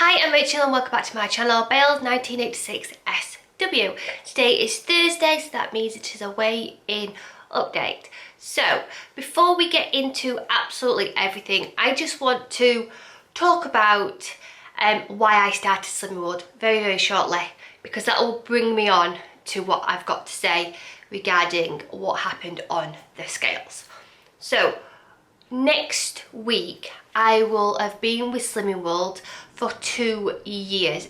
Hi, I'm Rachel and welcome back to my channel, Bales1986SW. Today is Thursday, so that means it is a weigh-in update. So, before we get into absolutely everything, I just want to talk about why I started Slimming World very shortly, because that will bring me on to what I've got to say regarding what happened on the scales. So, next week I will have been with Slimming World for 2 years.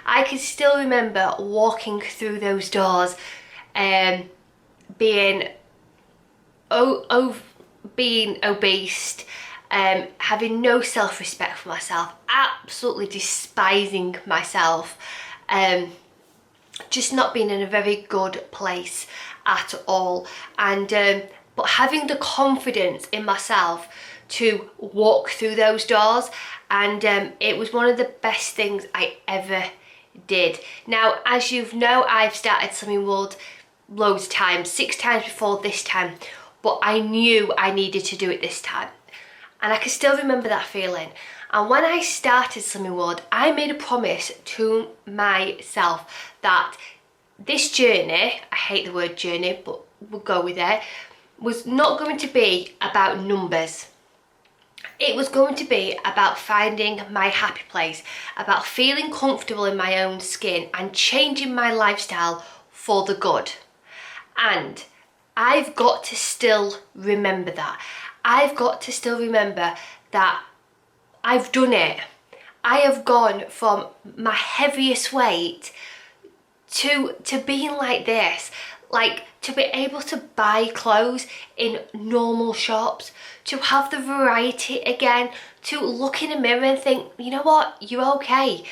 I can still remember walking through those doors being obese, having no self-respect for myself, absolutely despising myself, just not being in a very good place at all, and but having the confidence in myself to walk through those doors, and it was one of the best things I ever did. Now, as you know, I've started Slimming World loads of times, 6 times before this time, but I knew I needed to do it this time, and I can still remember that feeling. And when I started Slimming World, I made a promise to myself that this journey, I hate the word journey, but we'll go with it, was not going to be about numbers. It was going to be about finding my happy place, about feeling comfortable in my own skin and changing my lifestyle for the good. And I've got to still remember that. I've got to still remember that I've done it. I have gone from my heaviest weight to being like this, like to be able to buy clothes in normal shops, to have the variety again, to look in a mirror and think, you know what, you're okay,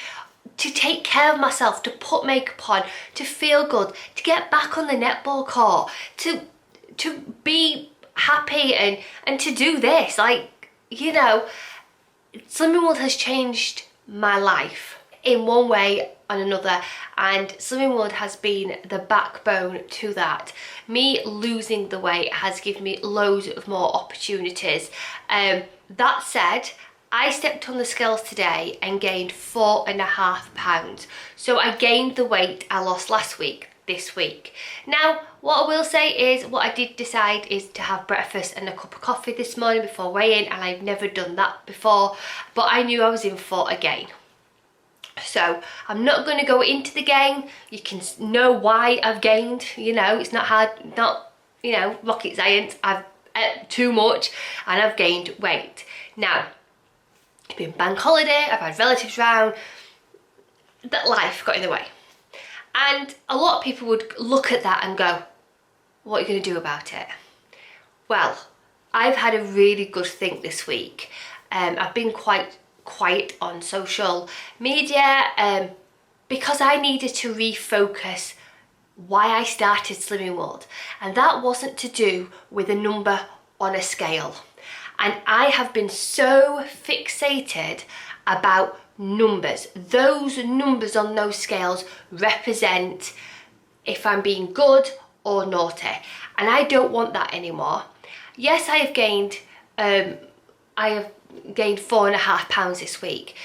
to take care of myself, to put makeup on, to feel good, to get back on the netball court, to be happy and to do this. Like, you know, Slimming World has changed my life in one way and another, and Slimming World has been the backbone to that. Me losing the weight has given me loads of more opportunities. That said, I stepped on the scales today and gained 4.5 pounds. So I gained the weight I lost last week this week. Now, what I will say is, what I did decide is to have breakfast and a cup of coffee this morning before weighing, and I've never done that before, but I knew I was in for a gain. So I'm not going to go into the gain. You can know why I've gained, you know, it's not hard, not, you know, rocket science. I've ate too much and I've gained weight. Now, it's been bank holiday, I've had relatives round, that life got in the way. And a lot of people would look at that and go, what are you going to do about it? Well, I've had a really good think this week. I've been quite quiet on social media because I needed to refocus why I started Slimming World, and that wasn't to do with a number on a scale. And I have been so fixated about numbers. Those numbers on those scales represent if I'm being good or naughty, and I don't want that anymore. Yes, I have gained 4.5 pounds this week,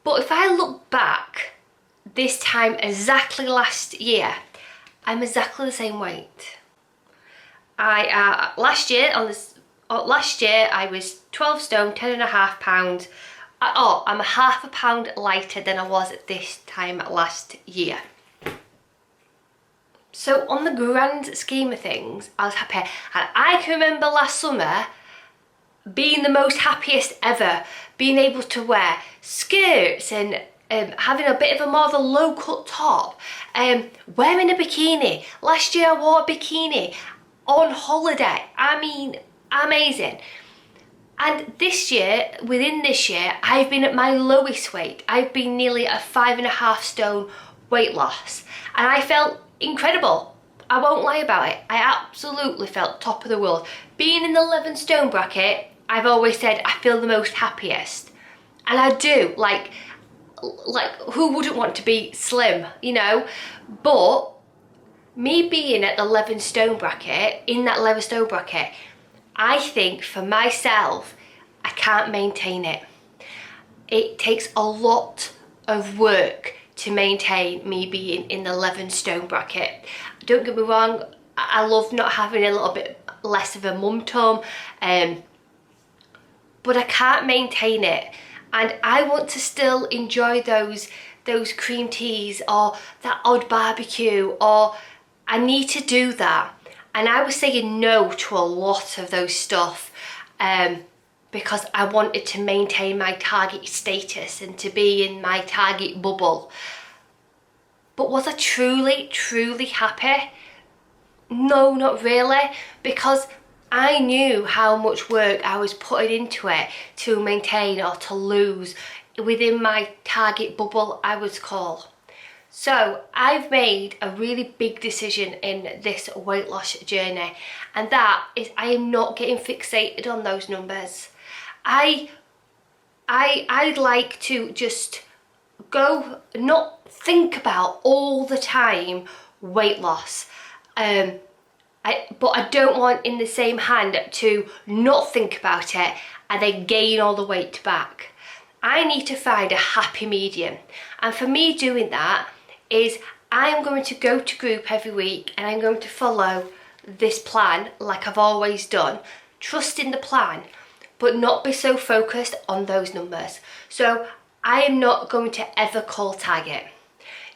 but if I look back this time exactly last year, I'm exactly the same weight. Last year I was 12 stone, 10.5 pounds. I'm a ½ pound lighter than I was at this time last year. So on the grand scheme of things, I was happy. And I can remember last summer being the most happiest ever, being able to wear skirts and having a bit of a more of a low cut top, wearing a bikini. Last year I wore a bikini on holiday. I mean, amazing. And this year, within this year, I've been at my lowest weight. I've been nearly a 5.5 stone weight loss, and I felt incredible. I won't lie about it. I absolutely felt top of the world. Being in the 11 stone bracket, I've always said I feel the most happiest, and I do. Like who wouldn't want to be slim, you know? But me being at the 11 stone bracket, in that 11 stone bracket, I think for myself, I can't maintain it. it takes a lot of work to maintain me being in the 11 stone bracket. Don't get me wrong, I love not having a little bit less of a mum tum, but I can't maintain it, and I want to still enjoy those cream teas or that odd barbecue, or I need to do that. And I was saying no to a lot of those stuff because I wanted to maintain my target status and to be in my target bubble. But was I truly happy? No, not really, because I knew how much work I was putting into it to maintain or to lose within my target bubble, I would call. So I've made a really big decision in this weight loss journey, and that is I am not getting fixated on those numbers. I'd like to just go, not think about all the time weight loss. But I don't want in the same hand to not think about it and then gain all the weight back. I need to find a happy medium. And for me, doing that is I am going to go to group every week and I'm going to follow this plan like I've always done, trust in the plan, but not be so focused on those numbers. So I am not going to ever call target.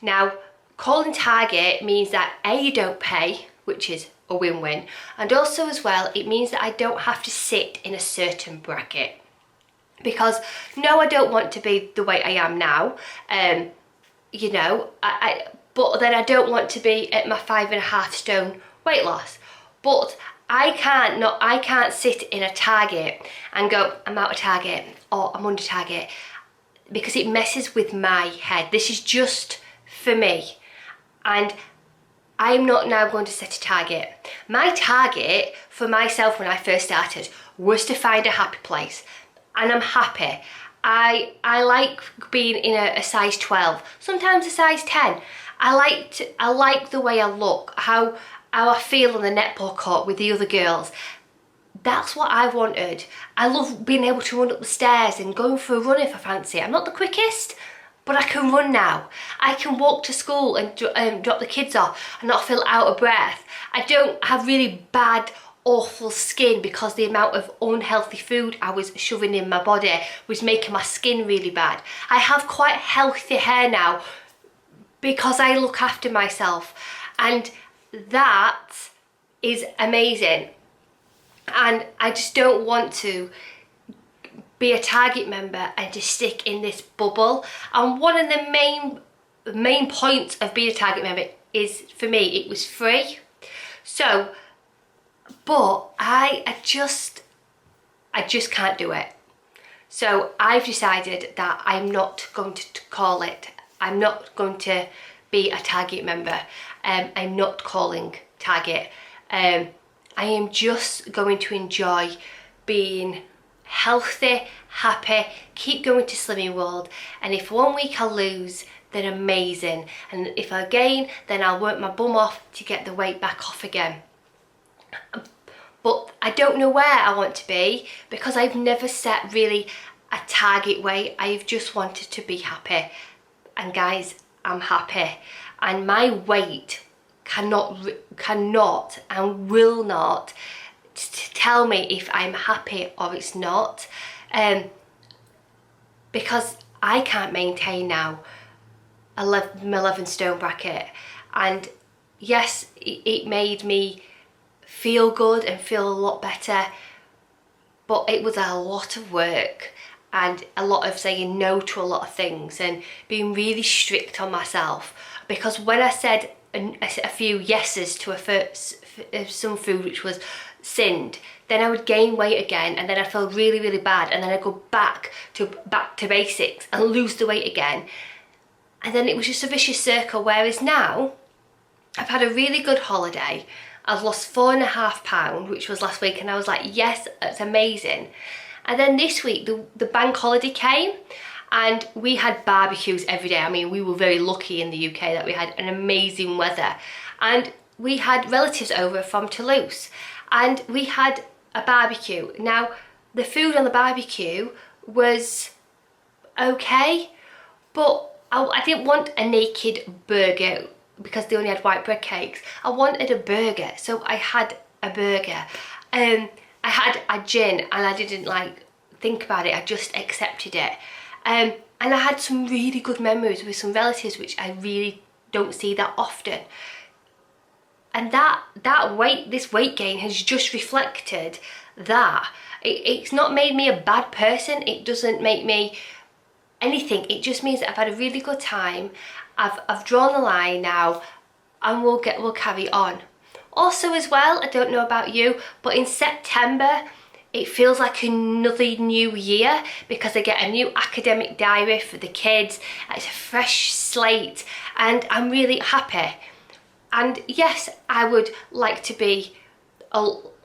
Now, calling target means that A, you don't pay, which is a win-win, and also as well it means that I don't have to sit in a certain bracket, because no, I don't want to be the way I am now, you know, but then I don't want to be at my 5.5 stone weight loss. But I can't sit in a target and go, I'm out of target or I'm under target, because it messes with my head. This is just for me, and I'm not now going to set a target. My target for myself when I first started was to find a happy place, and I'm happy. I like being in a size 12, sometimes a size 10. I like the way I look, how I feel on the netball court with the other girls. That's what I wanted. I love being able to run up the stairs and going for a run if I fancy it. I'm not the quickest, but I can run now. I can walk to school and drop the kids off and not feel out of breath. I don't have really bad, awful skin because the amount of unhealthy food I was shoving in my body was making my skin really bad. I have quite healthy hair now because I look after myself, and that is amazing. And I just don't want to be a target member and to stick in this bubble. And one of the main points of being a target member is, for me, it was free. So, but I just can't do it. So I've decided that I'm not going to call it. I'm not going to be a target member. I'm not calling target. I am just going to enjoy being healthy, happy, keep going to Slimming World, and if one week I lose, then amazing, and if I gain, then I'll work my bum off to get the weight back off again. But I don't know where I want to be, because I've never set really a target weight. I've just wanted to be happy, and guys, I'm happy, and my weight cannot and will not tell me if I'm happy or it's not, because I can't maintain now 11 stone bracket. And yes, it made me feel good and feel a lot better, but it was a lot of work and a lot of saying no to a lot of things and being really strict on myself, because when I said a few yeses to some food which was sinned, then I would gain weight again, and then I feel really bad, and then I go back to basics and lose the weight again, and then it was just a vicious circle. Whereas now I've had a really good holiday. I've lost 4.5 pounds, which was last week, and I was like, yes, that's amazing. And then this week the bank holiday came, and we had barbecues every day. I mean, we were very lucky in the UK that we had an amazing weather, and we had relatives over from Toulouse, and we had a barbecue. Now, the food on the barbecue was okay, but I didn't want a naked burger because they only had white bread cakes. I wanted a burger, so I had a burger. I had a gin and I didn't like think about it, I just accepted it. And I had some really good memories with some relatives, which I really don't see that often. And this weight gain has just reflected that. It's not made me a bad person. It doesn't make me anything. It just means that I've had a really good time. I've drawn the line now, and we'll carry on. Also as well, I don't know about you, but in September it feels like another new year because I get a new academic diary for the kids. It's a fresh slate and I'm really happy. And yes, I would like to be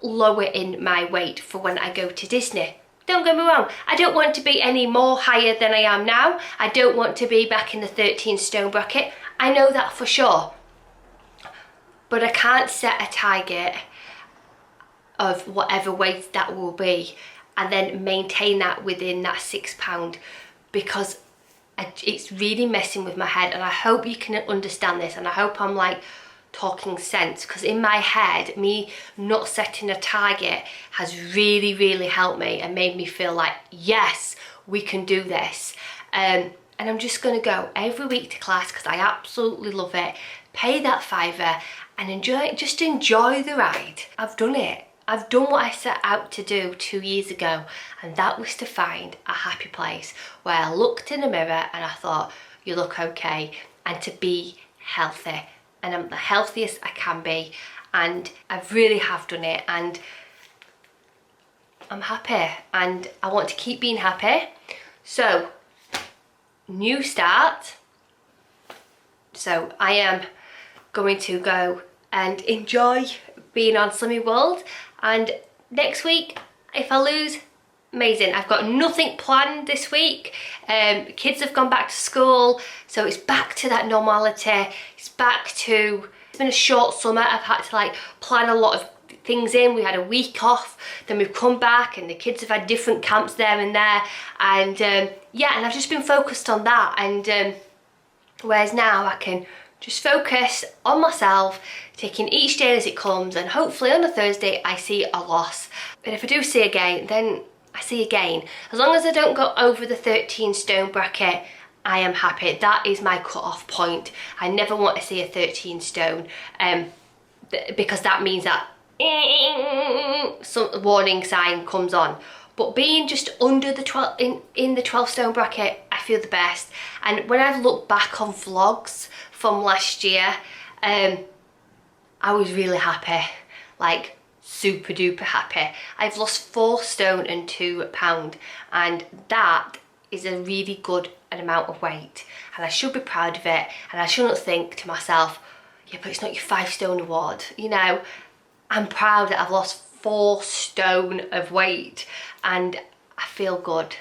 lower in my weight for when I go to Disney. Don't get me wrong, I don't want to be any more higher than I am now. I don't want to be back in the 13 stone bracket. I know that for sure. But I can't set a target of whatever weight that will be and then maintain that within that £6 because it's really messing with my head, and I hope you can understand this, and I hope I'm like talking sense, because in my head me not setting a target has really helped me and made me feel like yes, we can do this. And I'm just going to go every week to class because I absolutely love it, pay that £5 and enjoy the ride. I've done it. I've done what I set out to do 2 years ago, and that was to find a happy place where I looked in the mirror and I thought, you look okay, and to be healthy. And I'm the healthiest I can be, and I really have done it, and I'm happy, and I want to keep being happy. So, new start. So I am going to go and enjoy being on Slimming World, and next week if I lose, amazing. I've got nothing planned this week. Kids have gone back to school, so it's back to that normality. It's been a short summer. I've had to like plan a lot of things in. We had a week off, then we've come back and the kids have had different camps there and there, and yeah, and I've just been focused on that, and whereas now I can just focus on myself, taking each day as it comes, and hopefully on a Thursday I see a loss. And if I do see again, then I see again. As long as I don't go over the 13 stone bracket, I am happy. That is my cut-off point. I never want to see a 13 stone because that means that some warning sign comes on. But being just under the 12 in the 12 stone bracket, I feel the best. And when I've looked back on vlogs from last year, I was really happy, like super duper happy. I've lost 4 stone and 2 pound, and that is a really good amount of weight, and I should be proud of it, and I shouldn't think to myself, yeah, but it's not your 5 stone award. You know, I'm proud that I've lost 4 stone of weight and I feel good,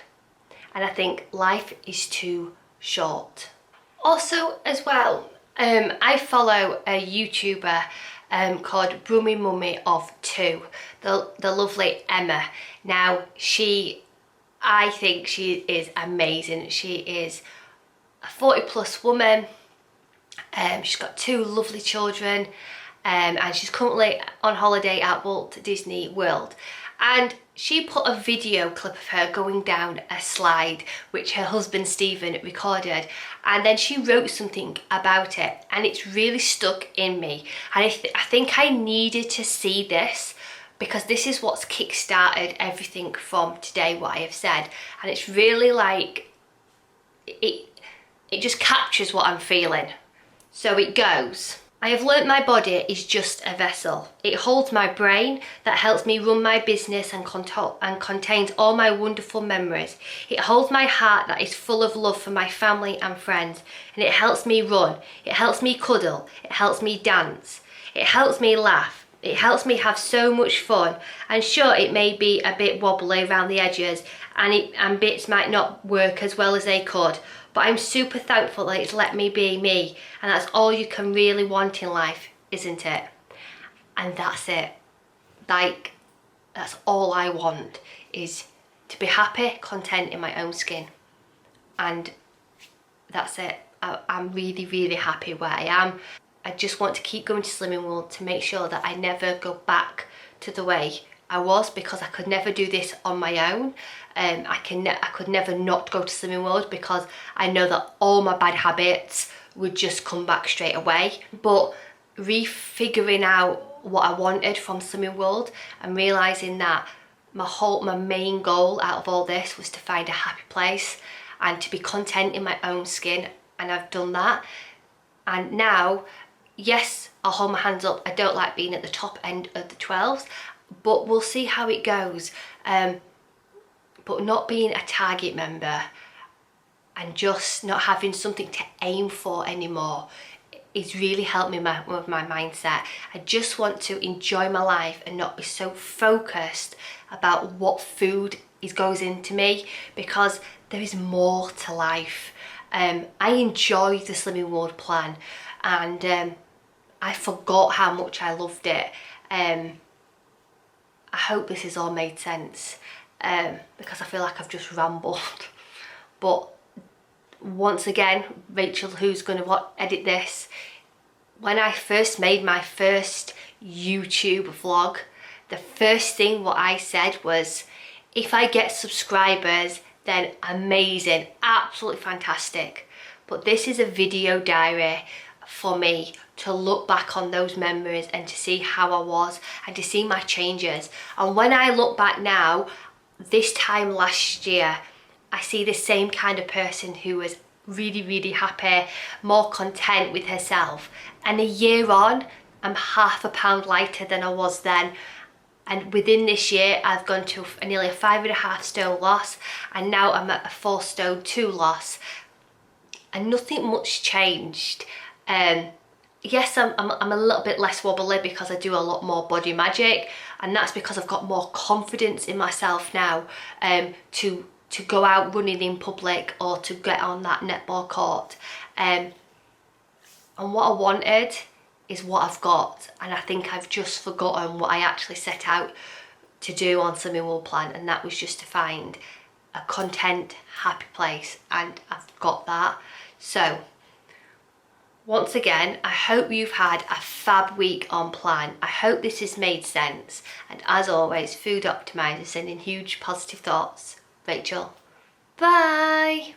and I think life is too short. Also as well, I follow a YouTuber called Brummy Mummy of 2, the lovely Emma. Now I think she is amazing. She is a 40+ woman. She's got 2 lovely children, and she's currently on holiday at Walt Disney World. And she put a video clip of her going down a slide, which her husband Stephen recorded, and then she wrote something about it, and it's really stuck in me. And I think I needed to see this, because this is what's kick-started everything from today, what I have said. And it's really like, it just captures what I'm feeling. So it goes. I have learnt my body is just a vessel. It holds my brain that helps me run my business and contains all my wonderful memories. It holds my heart that is full of love for my family and friends. And it helps me run. It helps me cuddle. It helps me dance. It helps me laugh. It helps me have so much fun. And sure, it may be a bit wobbly around the edges, and bits might not work as well as they could. But I'm super thankful that it's let me be me, and that's all you can really want in life, isn't it? And that's it. Like, that's all I want, is to be happy, content in my own skin. and that's it. I'm really, really happy where I am. I just want to keep going to Slimming World to make sure that I never go back to the way I was, because I could never do this on my own. I could never not go to Slimming World, because I know that all my bad habits would just come back straight away. But refiguring out what I wanted from Slimming World and realising that my main goal out of all this was to find a happy place and to be content in my own skin, and I've done that. And now, yes, I'll hold my hands up, I don't like being at the top end of the 12s, but we'll see how it goes. But not being a target member and just not having something to aim for anymore is really helped me with my mindset. I just want to enjoy my life and not be so focused about what food goes into me, because there is more to life. I enjoy the Slimming World plan, and I forgot how much I loved it. I hope this has all made sense, because I feel like I've just rambled. But once again, Rachel, who's going to edit this, when I first made my first YouTube vlog, the first thing what I said was, if I get subscribers, then amazing, absolutely fantastic. But this is a video diary for me to look back on those memories and to see how I was and to see my changes. And when I look back now, this time last year, I see the same kind of person who was really, really happy, more content with herself. And a year on, I'm half a pound lighter than I was then. And within this year, I've gone to nearly a 5.5 stone loss, and now I'm at a 4 stone 2 loss. And nothing much changed. Yes, I'm a little bit less wobbly because I do a lot more body magic, and that's because I've got more confidence in myself now, to go out running in public or to get on that netball court. And what I wanted is what I've got, and I think I've just forgotten what I actually set out to do on Slimming World plan, and that was just to find a content, happy place, and I've got that. So once again, I hope you've had a fab week on plan. I hope this has made sense, and as always, Food Optimizer sending huge positive thoughts. Rachel. Bye.